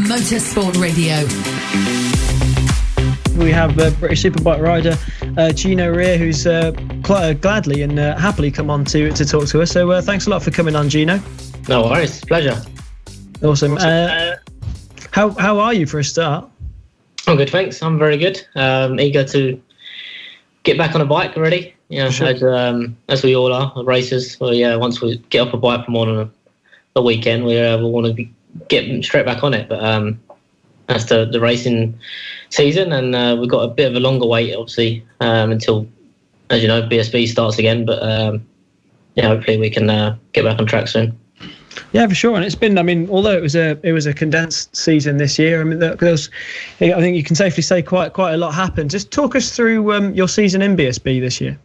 Motorsport Radio. We have British Superbike rider Gino Rea, who's quite gladly and happily come on to talk to us. So thanks a lot for coming on, Gino. No worries, pleasure. Awesome. How are you for a start? I'm good, thanks. I'm very good. Eager to get back on a bike already. Yeah, sure. As we all are, racers. Well, yeah, once we get off a bike from on a weekend, we want to get straight back on it. But that's the racing season, and we've got a bit of a longer wait, obviously, until, as you know, BSB starts again. But yeah, hopefully we can get back on track soon. Yeah, for sure. And it's been, I mean, although it was a condensed season this year, I mean, I think you can safely say quite a lot happened. Just talk us through your season in BSB this year.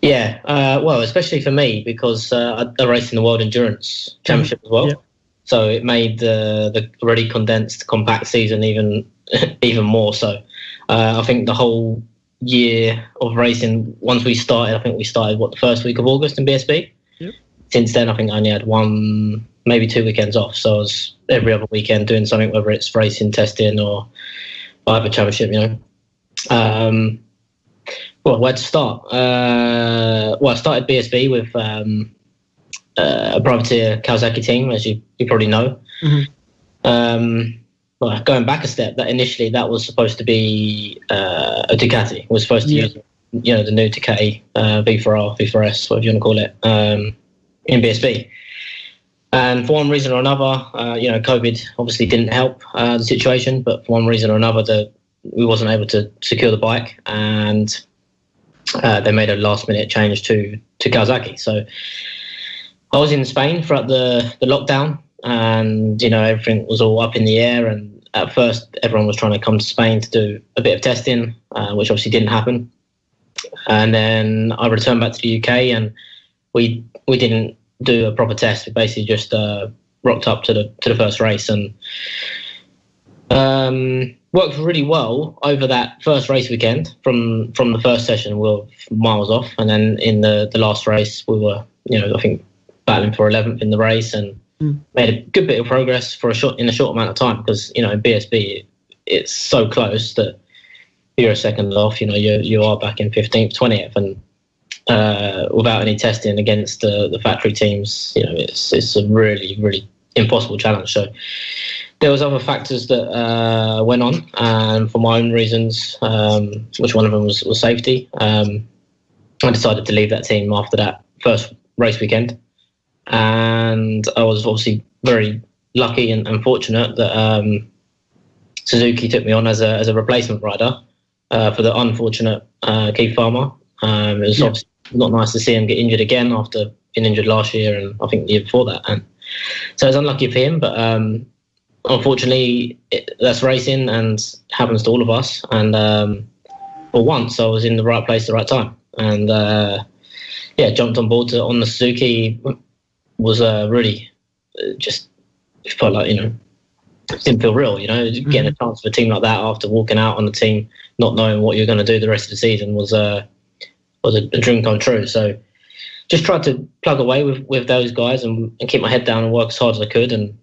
Yeah, well, especially for me, because I raced in the World Endurance Championship as well. Yeah. So it made the already condensed compact season even more so. I think the whole year of racing, once we started, I think we started the first week of August in BSB. Yep. Since then, I think I only had 1, maybe 2 weekends off. So I was every other weekend doing something, whether it's racing, testing, or either championship, you know. Well, where to start? I started BSB with a privateer Kawasaki team, as you probably know. Mm-hmm. Well, going back a step, that was supposed to be a Ducati. It was supposed to use, you know, the new Ducati V4R, V4S, whatever you want to call it, in BSB. And for one reason or another, you know, COVID obviously didn't help the situation, but for one reason or another, we wasn't able to secure the bike, and they made a last-minute change to Kawasaki. So I was in Spain throughout the lockdown, and, you know, everything was all up in the air. And at first, everyone was trying to come to Spain to do a bit of testing, which obviously didn't happen. And then I returned back to the UK, and we didn't do a proper test. We basically just rocked up to the first race, and worked really well over that first race weekend. From the first session, we were miles off, and then in the last race, we were, you know, I think battling for 11th in the race, and made a good bit of progress in a short amount of time, because, you know, in BSB it's so close that you're a second off. You know, you are back in 15th, 20th, and without any testing against the factory teams, you know, it's a really, really impossible challenge. So there was other factors that went on, and for my own reasons, which one of them was safety. I decided to leave that team after that first race weekend, and I was obviously very lucky and fortunate that Suzuki took me on as a replacement rider for the unfortunate Keith Farmer. It was obviously not nice to see him get injured again after being injured last year, and I think the year before that. And so it was unlucky for him, but unfortunately, that's racing and happens to all of us. And for once, I was in the right place at the right time, and jumped on board on the Suzuki. Was really just felt like, you know, it didn't feel real. You know, getting a chance for a team like that after walking out on the team, not knowing what you're going to do the rest of the season, was a dream come true. So just tried to plug away with those guys and keep my head down and work as hard as I could. And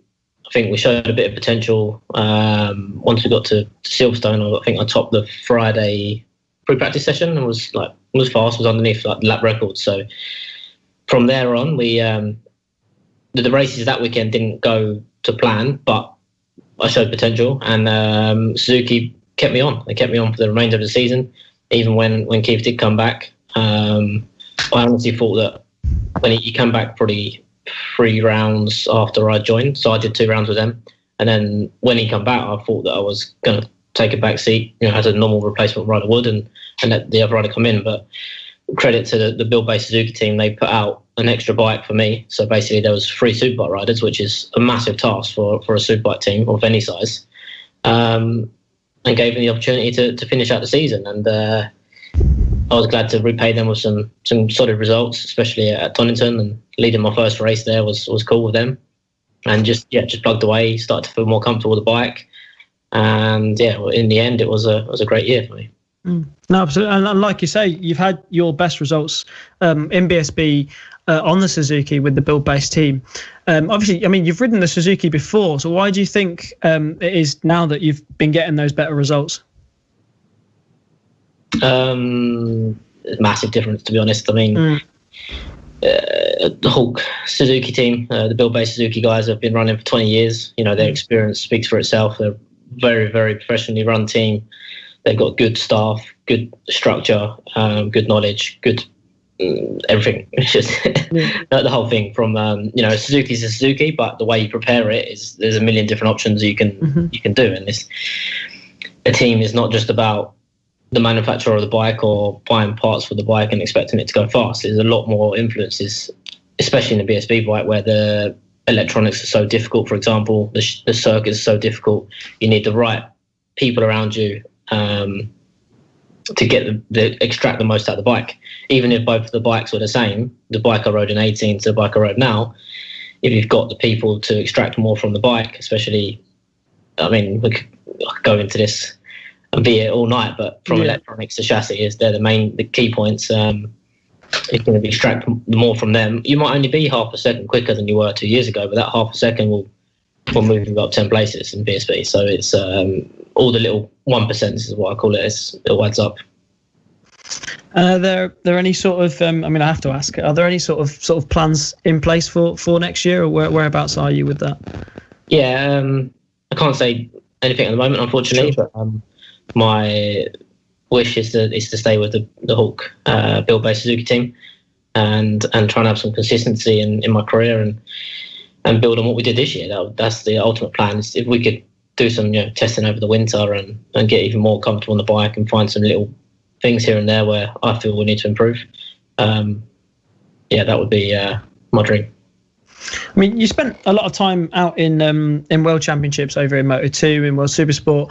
I think we showed a bit of potential once we got to Silverstone. I think I topped the Friday pre-practice session and was fast, was underneath like the lap record. So from there on, we the races that weekend didn't go to plan, but I showed potential, and Suzuki kept me on. They kept me on for the remainder of the season, even when Keith did come back. I honestly thought that when he came back probably 3 rounds after I joined, so I did 2 rounds with them, and then when he come back, I thought that I was going to take a back seat, you know, as a normal replacement rider would, and let the other rider come in. But credit to the build-based Suzuki team, they put out an extra bike for me. So basically there was 3 superbike riders, which is a massive task for a superbike team of any size, and gave them the opportunity to finish out the season. And I was glad to repay them with some solid results, especially at Donington, and leading my first race there was cool with them. And just plugged away, started to feel more comfortable with the bike. And in the end, it was a great year for me. No, absolutely. And like you say, you've had your best results in BSB on the Suzuki with the build-based team. Obviously, I mean, you've ridden the Suzuki before, so why do you think it is now that you've been getting those better results? Massive difference, to be honest. I mean, the Hawk Suzuki team, the build-based Suzuki guys have been running for 20 years. You know, their experience speaks for itself. They're a very, very professionally run team. They've got good staff, good structure, good knowledge, good everything. It's just the whole thing from, Suzuki's a Suzuki, but the way you prepare it is there's a million different options you can do. And a team is not just about the manufacturer of the bike or buying parts for the bike and expecting it to go fast. There's a lot more influences, especially in the BSB bike, where the electronics are so difficult. For example, the circuit is so difficult. You need the right people around you to get extract the most out of the bike. Even if both of the bikes were the same, the bike I rode in 18 to the bike I rode now, if you've got the people to extract more from the bike, especially, I mean, I could go into this and be it all night, but from electronics to chassis, they're the key points. If you're going to extract more from them, you might only be half a second quicker than you were 2 years ago, but that half a second will move you up 10 places in BSB. So it's all the little 1% is what I call it. It adds up. Are there any sort of? I mean, I have to ask. Are there any sort of plans in place for next year, or whereabouts are you with that? Yeah, I can't say anything at the moment, unfortunately. Sure. But my wish is to stay with the Hawk build-based Suzuki team, and try and have some consistency in my career and build on what we did this year. That's the ultimate plan. Is if we could do some testing over the winter and get even more comfortable on the bike and find some little things here and there where I feel we need to improve. That would be my dream. I mean, you spent a lot of time out in World Championships over in Moto2, in World Supersport.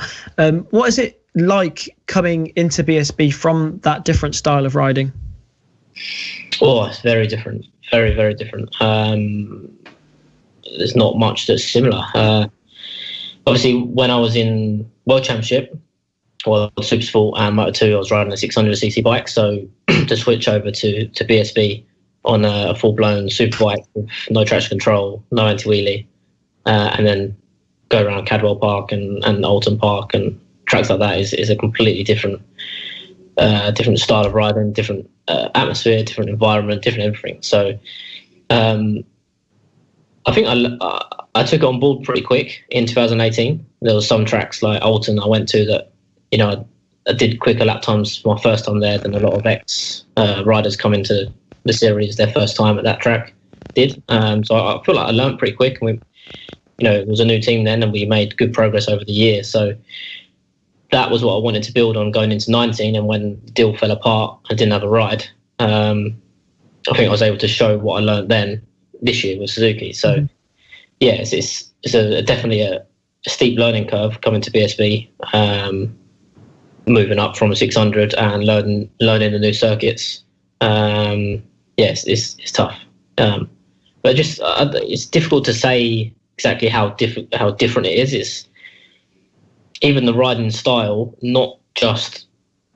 What is it like coming into BSB from that different style of riding? Oh, it's very different. Very, very different. There's not much that's similar. Obviously, when I was in World Championship, Supersport and Moto2, I was riding a 600cc bike. So to switch over to BSB on a full-blown superbike with no traction control, no anti-wheelie, and then go around Cadwell Park and Alton Park and tracks like that is a completely different style of riding, different atmosphere, different environment, different everything. So I think I took it on board pretty quick in 2018. There was some tracks like Alton I went to that, I did quicker lap times my first time there than a lot of ex-riders come into the series their first time at that track did. So I feel like I learned pretty quick, and it was a new team then, and we made good progress over the year. So that was what I wanted to build on going into 19. And when the deal fell apart, I didn't have a ride. I think I was able to show what I learned then this year with Suzuki. So it's definitely a steep learning curve coming to BSB, moving up from a 600 and learning the new circuits. It's tough, but just it's difficult to say exactly how different it is. It's even the riding style, not just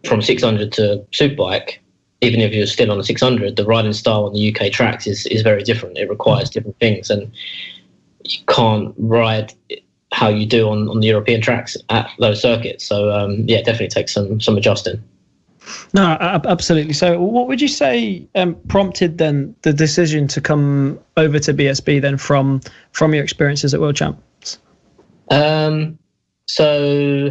from 600 to Superbike. Even if you're still on a 600, the riding style on the UK tracks is very different. It requires different things, and you can't ride how you do on the European tracks at those circuits. So it definitely takes some adjusting. No, absolutely. So what would you say prompted then the decision to come over to BSB then from your experiences at World Champs? So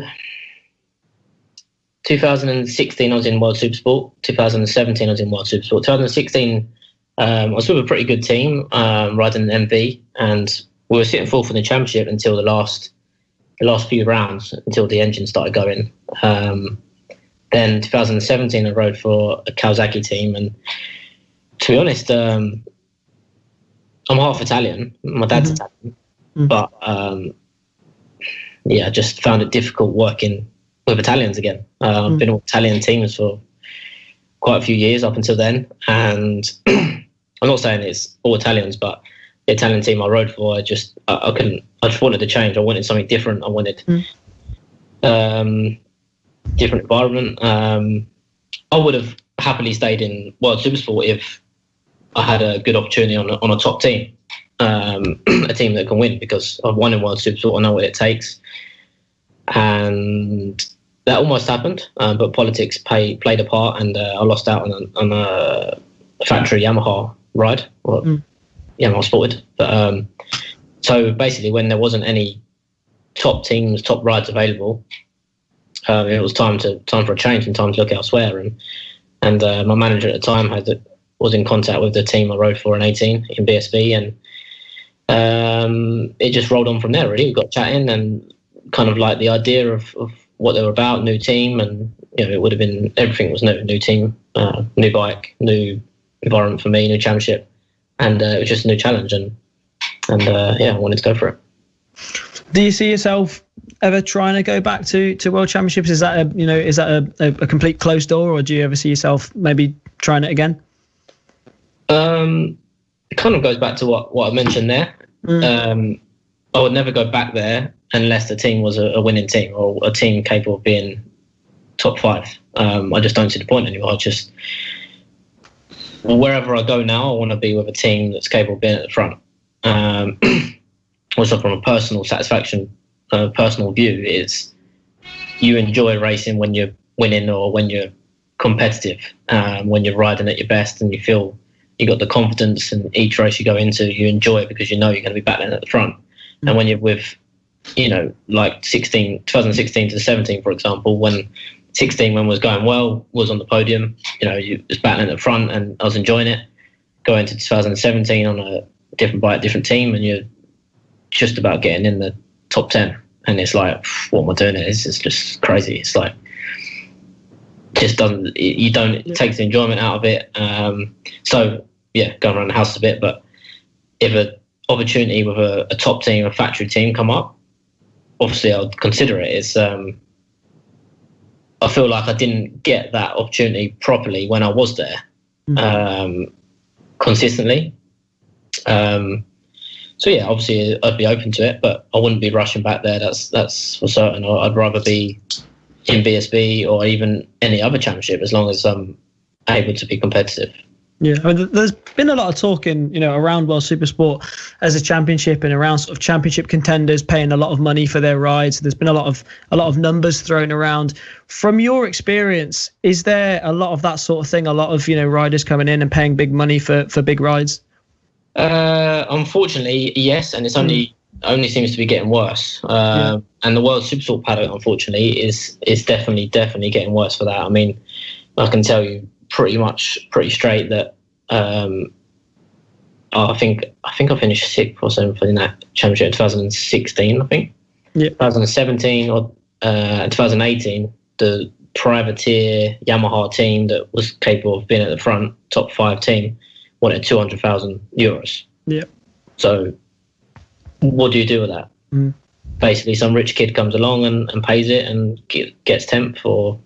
2016 I was in World Supersport. 2017 I was in World Supersport. 2016 I was with a pretty good team riding an MV, and we were sitting fourth in the championship until the last few rounds, until the engine started going. Then 2017 I rode for a Kawasaki team, and to be honest, I'm half Italian. My dad's Italian, but I just found it difficult working with Italians again. I've been with Italian teams for quite a few years up until then, and I'm not saying it's all Italians, but the Italian team I rode for, I just wanted to change. I wanted something different. I wanted different environment. I would have happily stayed in World Supersport if I had a good opportunity on a top team, a team that can win, because I've won in World Supersport. I know what it takes, and that almost happened, but politics played a part, and I lost out on a factory Yamaha ride, or Yamaha Sported. But so basically, when there wasn't any top teams, top rides available, it was time for a change and time to look elsewhere. And my manager at the time was in contact with the team I rode for in 18 in BSB, and it just rolled on from there. Really, we got chatting and kind of like the idea of what they were about, new team, and it would have been, everything was new team, new bike, new environment for me, new championship, and it was just a new challenge, and I wanted to go for it. Do you see yourself ever trying to go back to World Championships? Is that a complete closed door, or do you ever see yourself maybe trying it again? It kind of goes back to what I mentioned there. I would never go back there unless the team was a winning team, or a team capable of being top 5. I just don't see the point anymore. Wherever I go now, I want to be with a team that's capable of being at the front. Also, from a personal satisfaction, personal view, is you enjoy racing when you're winning or when you're competitive, when you're riding at your best and you feel you got the confidence in each race you go into. You enjoy it because you know you're going to be battling at the front. And when you're with, like 2016 to 17, for example, when 16, when was going well, was on the podium, you was battling at the front and I was enjoying it. Going to 2017 on a different bike, different team, and you're just about getting in the top 10. And it's like, what am I doing? It's just crazy. It's like, it takes the enjoyment out of it. So yeah, going around the house a bit, but if an opportunity with a top team, a factory team come up, obviously I'll consider it. It's I feel like I didn't get that opportunity properly when I was there, consistently. So yeah, obviously I'd be open to it, but I wouldn't be rushing back there. That's for certain. I'd rather be in BSB or even any other championship, as long as I'm able to be competitive. Yeah, I mean, there's been a lot of talk around World Supersport as a championship, and around sort of championship contenders paying a lot of money for their rides. There's been a lot of numbers thrown around. From your experience, is there a lot of that sort of thing? A lot of riders coming in and paying big money for big rides? Unfortunately, yes, and it's only seems to be getting worse. And the World Supersport Paddock, unfortunately, is definitely getting worse for that. I mean, I can tell you pretty straight that I think I finished 6th or 7th in that championship in 2016. I think 2017 or 2018, the privateer Yamaha team that was capable of being at the front, top 5 team, wanted €200,000. Yeah. So what do you do with that? Basically, some rich kid comes along and pays it and gets 10th, or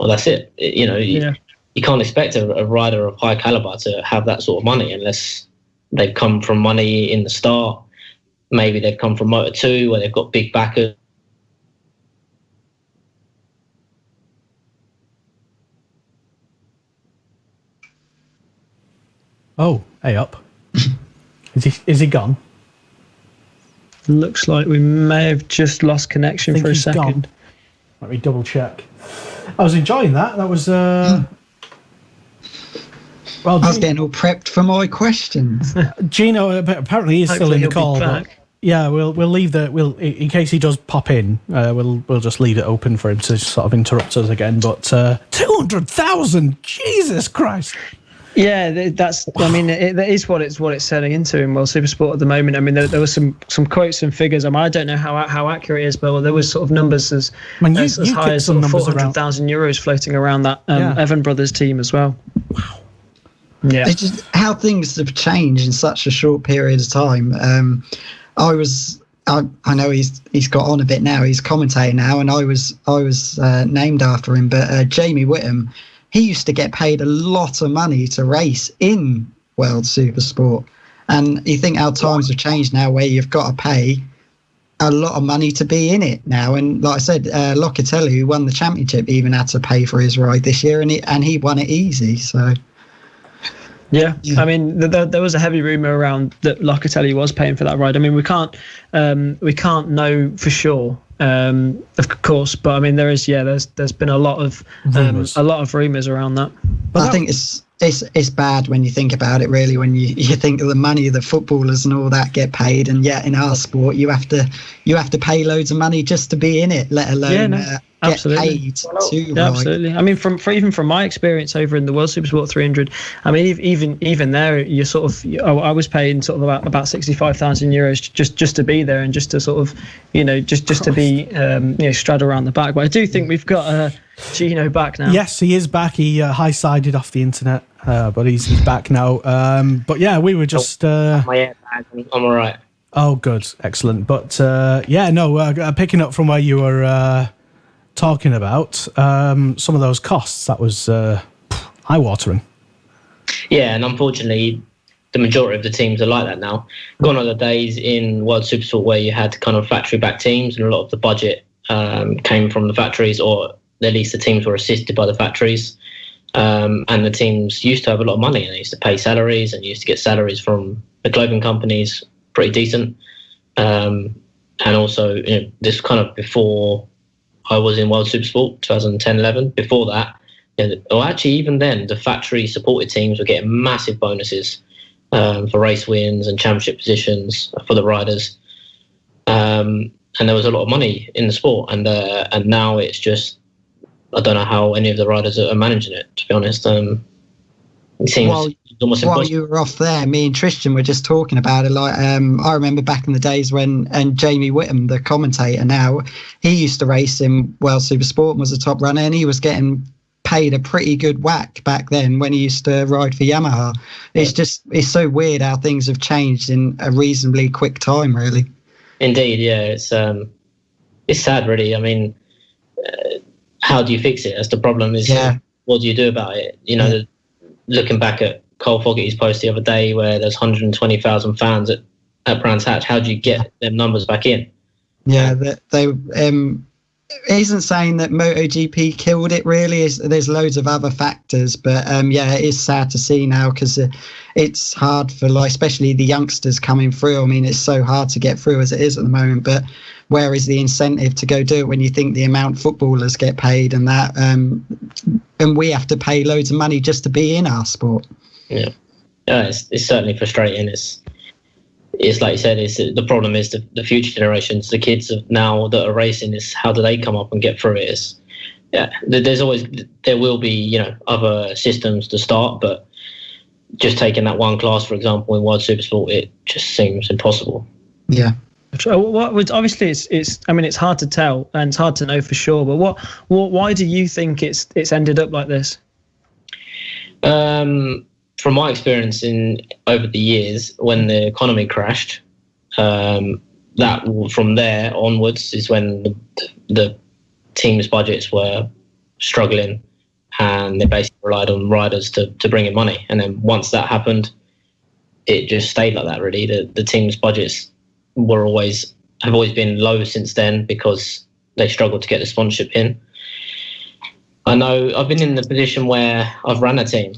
that's it. You can't expect a rider of high caliber to have that sort of money unless they've come from money in the start. Maybe they've come from Moto2 where they've got big backers. Oh, hey up. Is he gone? Looks like we may have just lost connection for a second. Gone. Let me double check. I was enjoying that. That was well, I was getting all prepped for my questions. Gino apparently is still in the call. But yeah, we'll leave in case he does pop in. We'll just leave it open for him to sort of interrupt us again. But 200,000, Jesus Christ! Yeah, that's. I mean, that is what it's selling into in World Supersport at the moment. I mean, there was some quotes and figures. I mean, I don't know how accurate it is, but there was sort of numbers as high as sort of €400,000 floating around that Evan Brothers team as well. Wow. Yeah, it's just how things have changed in such a short period of time. I know he's got on a bit now. He's commentating now, and I was named after him. But Jamie Whittam, he used to get paid a lot of money to race in World Supersport, and you think how times have changed now, where you've got to pay a lot of money to be in it now. And like I said, Locatelli, who won the championship, even had to pay for his ride this year, and he won it easy. So. Yeah, I mean, there was a heavy rumor around that Locatelli was paying for that ride. I mean, we can't know for sure, of course, but I mean, there's been a lot of rumors around that. But I think it's bad when you think about it. Really, when you think of the money the footballers and all that get paid, and yet in our sport you have to pay loads of money just to be in it, let alone get paid to ride. Absolutely. I mean, from my experience over in the World Supersport 300, I mean, even there, you sort of, I was paying sort of about 65,000 euros just to be there and just to sort of, just to be straddled around the back. But I do think we've got Gino back now. Yes, he is back. He high-sided off the internet, but he's back now. But yeah, we were just my airbag. I'm all right. Oh, good, excellent. But picking up from where you were talking about some of those costs, that was eye-watering. Yeah, and unfortunately, the majority of the teams are like that now. Gone are the days in World Supersport where you had kind of factory-backed teams, and a lot of the budget came from the factories, or at least the teams were assisted by the factories. And the teams used to have a lot of money, and they used to pay salaries and used to get salaries from the clothing companies, pretty decent. And also, this kind of before I was in World Supersport, 2010-11. Before that, or actually even then, the factory-supported teams were getting massive bonuses for race wins and championship positions for the riders. And there was a lot of money in the sport, and now it's just, I don't know how any of the riders are managing it, to be honest. It seems almost impossible. While you were off there, me and Tristan were just talking about it. Like, I remember back in the days when, and Jamie Whittam, the commentator now, he used to race in World Supersport and was a top runner, and he was getting paid a pretty good whack back then when he used to ride for Yamaha. It's so weird how things have changed in a reasonably quick time, really. Indeed, yeah. It's sad, really. I mean, how do you fix it? That's the problem. What do you do about it? Looking back at Cole Fogarty's post the other day where there's 120,000 fans at Brands Hatch, how do you get them numbers back in? Yeah, they isn't saying that MotoGP killed it, really. There's loads of other factors, but it is sad to see now, because it's hard for, like, especially the youngsters coming through. I mean, it's so hard to get through as it is at the moment, but where is the incentive to go do it when you think the amount footballers get paid and that, and we have to pay loads of money just to be in our sport? Yeah, it's certainly frustrating. It's like you said, the problem is the future generations, the kids of now that are racing, is how do they come up and get through it? There will be, other systems to start, but just taking that one class, for example, in World Supersport, it just seems impossible. Yeah. Obviously it's hard to tell and it's hard to know for sure, but why do you think it's ended up like this? From my experience over the years, when the economy crashed, that from there onwards is when the teams' budgets were struggling, and they basically relied on riders to bring in money. And then once that happened, it just stayed like that, really. The teams' budgets have always been low since then, because they struggled to get the sponsorship in. I know I've been in the position where I've run a team.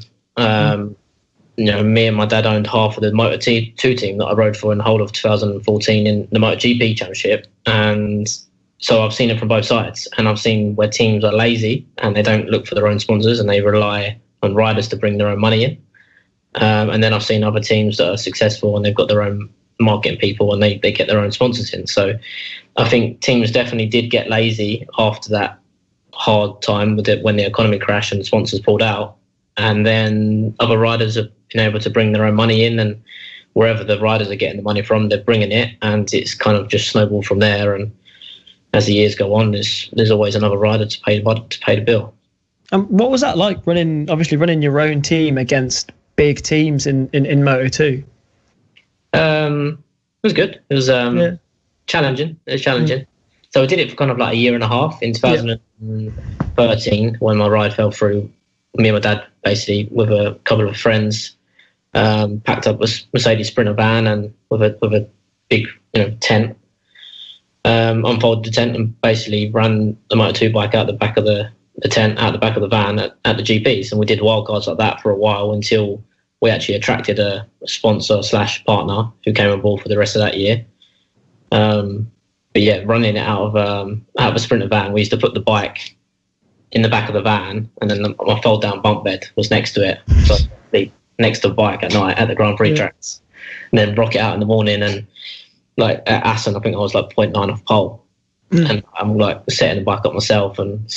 Me and my dad owned half of the Moto2 team that I rode for in the whole of 2014 in the MotoGP Championship. And so I've seen it from both sides. And I've seen where teams are lazy and they don't look for their own sponsors and they rely on riders to bring their own money in. And then I've seen other teams that are successful and they've got their own marketing people and they get their own sponsors in. So I think teams definitely did get lazy after that hard time with it, when the economy crashed and sponsors pulled out. And then other riders have been able to bring their own money in, and wherever the riders are getting the money from, they're bringing it, and it's kind of just snowballed from there. And as the years go on, there's always another rider to pay the bill. What was that like, running your own team against big teams in Moto2? It was good. It was challenging. It was challenging. So I did it for kind of like a year and a half in 2013 when my ride fell through. Me and my dad, basically, with a couple of friends, packed up a Mercedes Sprinter van and with a big, tent, unfolded the tent and basically ran the Moto2 bike out the back of the tent, out the back of the van at the GPs. And we did wildcards like that for a while until we actually attracted a sponsor / partner who came on board for the rest of that year. But yeah, running it out of a Sprinter van, we used to put the bike in the back of the van, and then my fold down bunk bed was next to it. So I'd sleep next to the bike at night at the Grand Prix tracks, and then rock it out in the morning. And like at Assen, I think I was like 0.9 off pole, and I'm like setting the bike up myself, and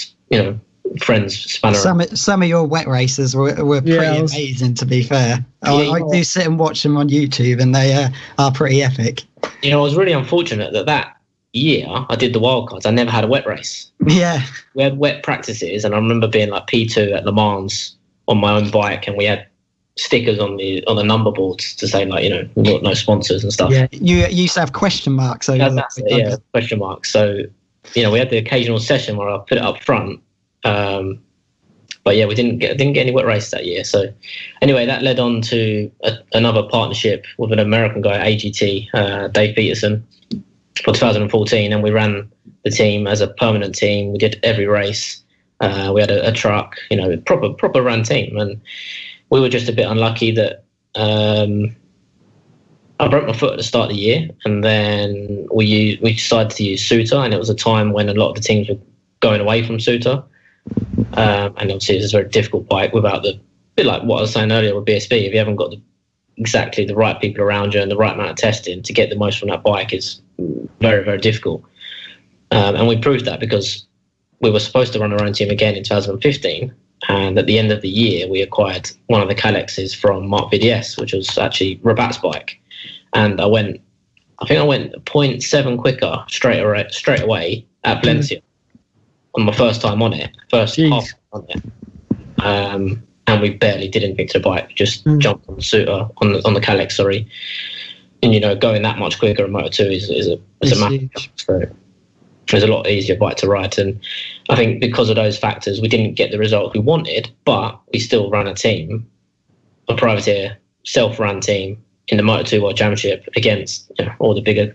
friends span around. Some of your wet races were pretty amazing, to be fair. I do sit and watch them on YouTube, and they are pretty epic. I was really unfortunate that year I did the wildcards. I never had a wet race. Yeah, we had wet practices, and I remember being like P2 at Le Mans on my own bike, and we had stickers on the number boards to say like we've got no sponsors and stuff. Yeah, you used to have question marks over question marks. So we had the occasional session where I put it up front, but yeah, we didn't get any wet races that year. So anyway, that led on to another partnership with an American guy, AGT, Dave Peterson, for 2014, and we ran the team as a permanent team. We did every race. We had a truck, proper run team, and we were just a bit unlucky that I broke my foot at the start of the year, and then we decided to use Suter, and it was a time when a lot of the teams were going away from Suter, and obviously it's a very difficult bike without bit like what I was saying earlier with BSB. If you haven't got exactly the right people around you and the right amount of testing to get the most from that bike, is very, very difficult. And we proved that because we were supposed to run our own team again in 2015. And at the end of the year, we acquired one of the Calexes from Mark VDS, which was actually Rabat's bike. And I went 0.7 quicker straight away at Valencia on my first time on it, half on it. And we barely did anything to the bike, just jumped on the Suter, on the Calex, sorry. And, going that much quicker in Moto2 is a massive jump. So it was a lot easier bike to ride. And I think because of those factors, we didn't get the result we wanted, but we still ran a team, a privateer, self-run team in the Moto2 World Championship against all the bigger,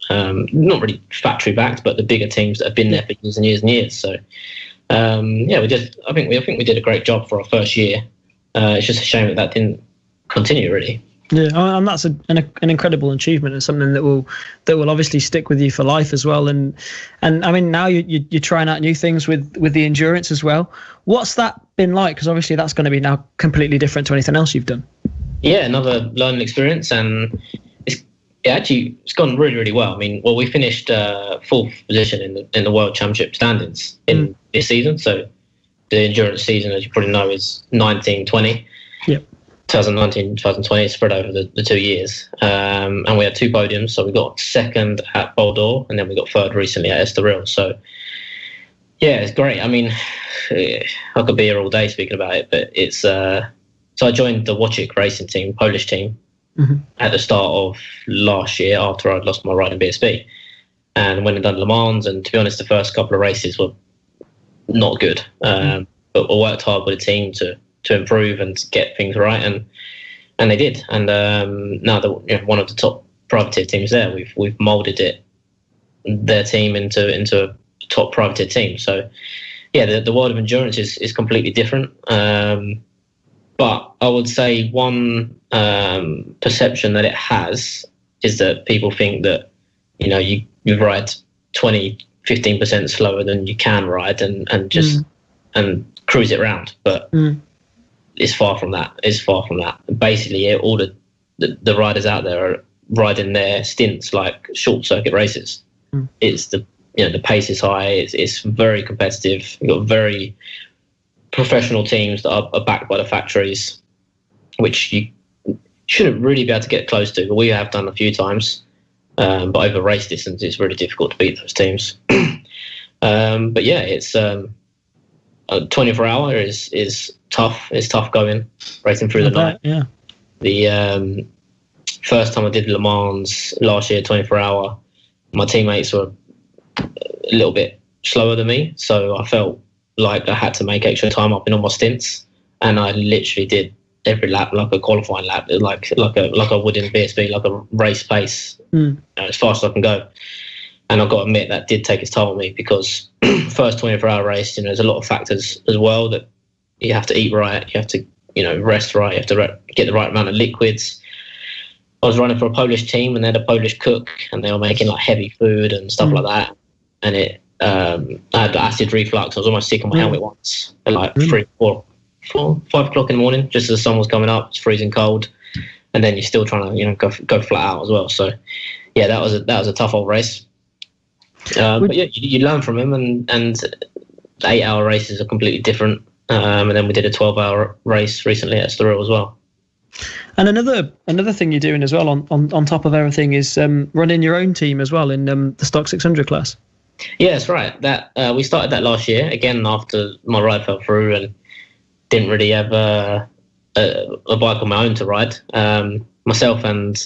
not really factory-backed, but the bigger teams that have been there for years and years and years. So, I think we did a great job for our first year. It's just a shame that didn't continue, really. Yeah, and that's an incredible achievement, and something that will obviously stick with you for life as well. And I mean, now you're trying out new things with the endurance as well. What's that been like? Because obviously that's going to be now completely different to anything else you've done. Yeah, another learning experience, and it's gone really, really well. I mean, we finished fourth position in the World Championship standings in this season. So the endurance season, as you probably know, is 19-20. Yep. 2019, 2020 spread over the 2 years. And we had 2 podiums. So we got second at Bordeaux, and then we got third recently at Estoril. So yeah, it's great. I mean, I could be here all day speaking about it, but it's, so I joined the Wojcik racing team, Polish team, at the start of last year after I'd lost my ride in BSB, and went and done Le Mans. And to be honest, the first couple of races were not good, but I worked hard with the team to improve and get things right, and they did. And now they're one of the top privateer teams there. We've moulded their team into a top privateer team. So yeah, the world of endurance is completely different. But I would say one perception that it has is that people think that you ride 15% slower than you can ride and just and cruise it around, but it's far from that. Basically, all the riders out there are riding their stints like short circuit races. It's the pace is high. It's very competitive. You've got very professional teams that are backed by the factories, which you shouldn't really be able to get close to, but we have done a few times. But over race distance, it's really difficult to beat those teams. But yeah, it's 24 hour is tough. It's tough going racing through the night. Yeah. The first time I did Le Mans last year, 24 hour, my teammates were a little bit slower than me, so I felt like I had to make extra time up in all my stints, and I literally did every lap like a qualifying lap, like I would in BSB, like a race pace, as fast as I can go. And I've got to admit that did take its toll on me, because first 24-hour race, there's a lot of factors as well, that you have to eat right, you have to, rest right, you have to get the right amount of liquids. I was running for a Polish team, and they had a Polish cook, and they were making like heavy food and stuff like that. And I had acid reflux. I was almost sick on my helmet once at like 3, 4, 5 o'clock in the morning, just as the sun was coming up. It's freezing cold, and then you're still trying to go flat out as well. So yeah, that was a tough old race. But yeah, you learn from them, and the 8-hour races are completely different. And then we did a 12-hour race recently at Estoril as well. And another thing you're doing as well on top of everything is running your own team as well in the Stock 600 class. Yeah, that's right. That we started that last year, again after my ride fell through and didn't really have a bike on my own to ride. Myself and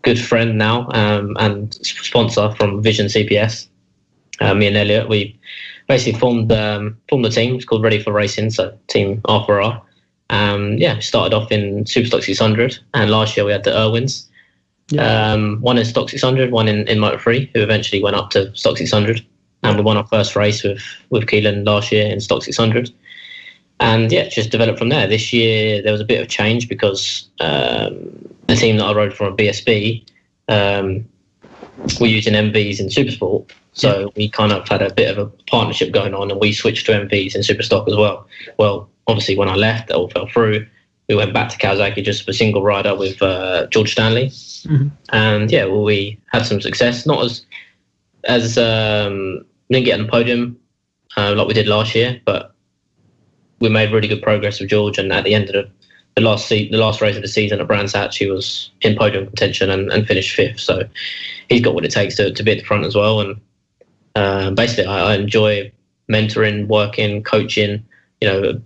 good friend now and sponsor from Vision CPS, me and Elliot, we basically formed the team. It's called Ready for Racing, so Team R4R. Started off in Superstock 600, and last year we had the Irwins. One in Stock 600, one in Motor 3, who eventually went up to Stock 600, and we won our first race with Keelan last year in Stock 600. And yeah, just developed from there. This year there was a bit of change because the team that I rode for on BSB were using MVs in Supersport, so we kind of had a bit of a partnership going on, and we switched to MVs in Superstock as well. Well, obviously when I left, that all fell through. We went back to Kawasaki just for single rider with George Stanley, and yeah, well, we had some success. Not as we didn't get on the podium like we did last year, but we made really good progress with George. And at the end of the last race of the season at Brands Hatch, he was in podium contention and finished 5th. So he's got what it takes to be at the front as well. And basically, I enjoy mentoring, working, coaching. A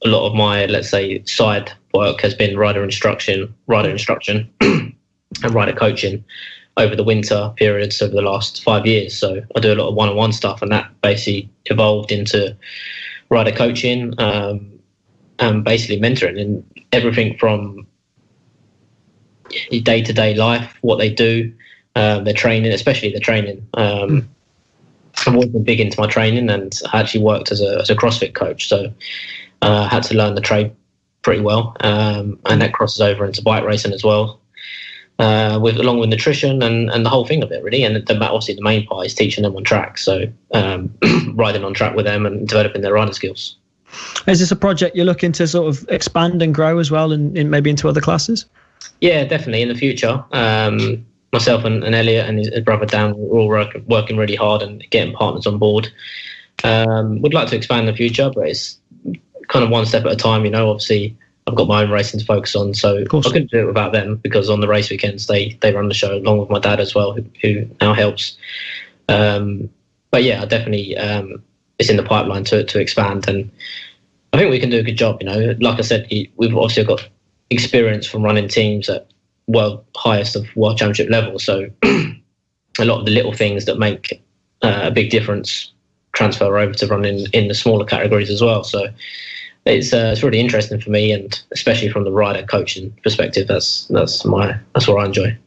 lot of my, let's say, side work has been rider instruction and rider coaching over the winter periods over the last 5 years. So I do a lot of one-on-one stuff, and that basically evolved into rider coaching and basically mentoring, and everything from day-to-day life, what they do, their training, especially the training. I've always been big into my training, and I actually worked as a CrossFit coach, so I had to learn the trade pretty well, and that crosses over into bike racing as well, along with nutrition and the whole thing of it, really. And obviously the main part is teaching them on track, so riding on track with them and developing their riding skills. Is this a project you're looking to sort of expand and grow as well, and maybe into other classes? Yeah, definitely in the future. Myself and Elliot and his brother Dan were all working really hard and getting partners on board. Would like to expand in the future, but it's kind of one step at a time. Obviously I've got my own racing to focus on, so I couldn't do it without them, because on the race weekends they run the show along with my dad as well, who now helps. But yeah, I definitely it's in the pipeline to expand, and I think we can do a good job. Like I said, we've obviously got experience from running teams at highest of world championship level, so a lot of the little things that make a big difference transfer over to running in the smaller categories as well. So it's really interesting for me, and especially from the rider coaching perspective, that's what I enjoy.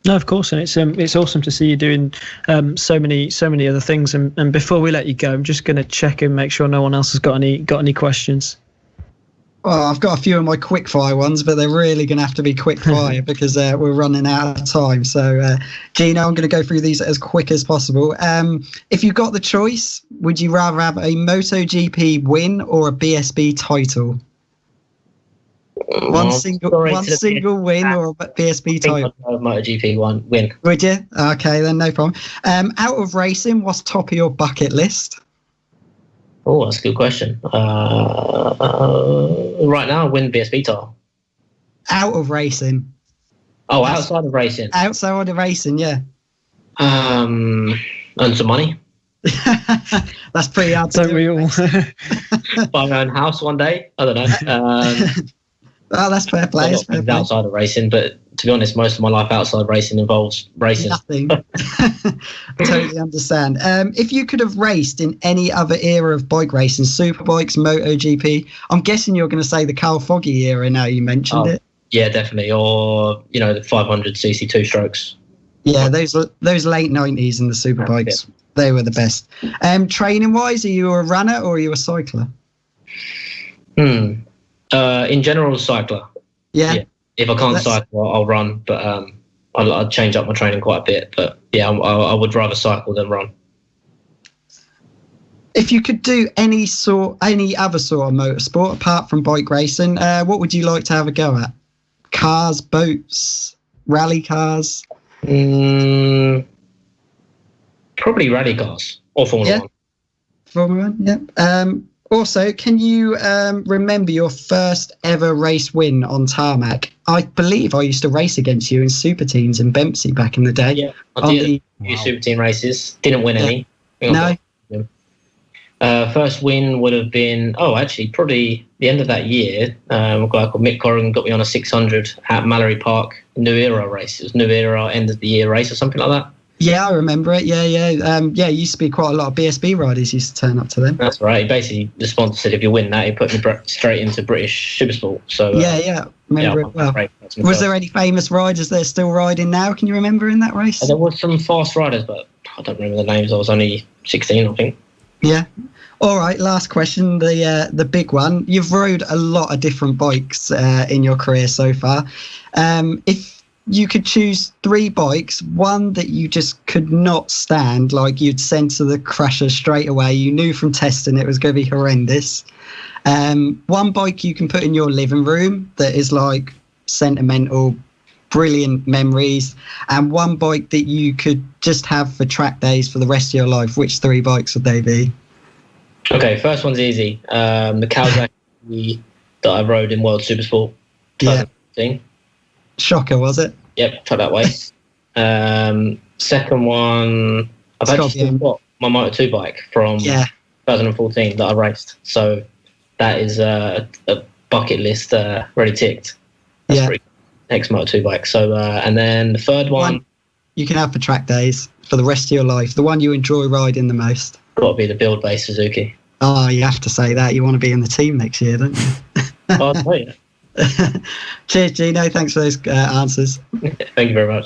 No, of course, and it's awesome to see you doing so many other things. And before we let you go, I'm just going to check and make sure no one else has got any questions. Well, I've got a few of my quick fire ones, but they're really going to have to be quick fire because we're running out of time. So, Gino, I'm going to go through these as quick as possible. If you got the choice, would you rather have a MotoGP win or a BSB title? One single win or a BSB title? MotoGP win. Would you? Okay, then no problem. Out of racing, what's top of your bucket list? Oh, that's a good question. Right now, win BSB title. Out of racing. Oh, outside of racing. Outside of racing, yeah. Earn some money. That's pretty hard to do. We all buy my own house one day. I don't know. Oh, that's fair play. Outside of racing, but to be honest, most of my life outside racing involves racing. Nothing. Totally understand. If you could have raced in any other era of bike racing, Superbikes, MotoGP, I'm guessing you're going to say the Carl Foggy era now you mentioned it. Yeah, definitely. Or, the 500cc two strokes. Yeah, those late 90s in the superbikes, they were the best. Training wise, are you a runner or are you a cycler? In general, cycler. Yeah. If I can't cycle, I'll run, but I'll change up my training quite a bit. But yeah, I would rather cycle than run. If you could do any other sort of motorsport apart from bike racing, what would you like to have a go at? Cars, boats, rally cars? Probably rally cars or Formula 1. Formula 1, yeah. Also, can you remember your first ever race win on tarmac? I believe I used to race against you in Super Teams in Bempsey back in the day. Yeah, I did a few Super Team races. Didn't win any. No. First win would have been, probably the end of that year. A guy called Mick Corrigan got me on a 600 at Mallory Park New Era race. It was New Era end of the year race or something like that. Yeah, I remember it. Yeah. Used to be quite a lot of BSB riders used to turn up to them. That's right. Basically, the sponsor said if you win that, he put me straight into British Supersport. So remember it well. Was there any famous riders that are still riding now? Can you remember in that race? There was some fast riders, but I don't remember the names. I was only 16, I think. Yeah. All right. Last question. The big one. You've rode a lot of different bikes in your career so far. If you could choose 3 bikes, one that you just could not stand, like you'd send to the crusher straight away. You knew from testing it was going to be horrendous. One bike you can put in your living room that is like sentimental, brilliant memories, and one bike that you could just have for track days for the rest of your life. Which 3 bikes would they be? Okay, first one's easy. The Kawasaki that I rode in World Supersport 2015. Shocker, was it? Yep, try that way. Second one, I've actually got my Moto2 bike from 2014 that I raced. So that is a bucket list already ticked. That's pretty next Moto2 bike. So and then the third one you can have for track days for the rest of your life. The one you enjoy riding the most. Got to be the build base Suzuki. Oh, you have to say that. You want to be in the team next year, don't you? Oh, yeah. Cheers, Gino. Thanks for those answers. Thank you very much.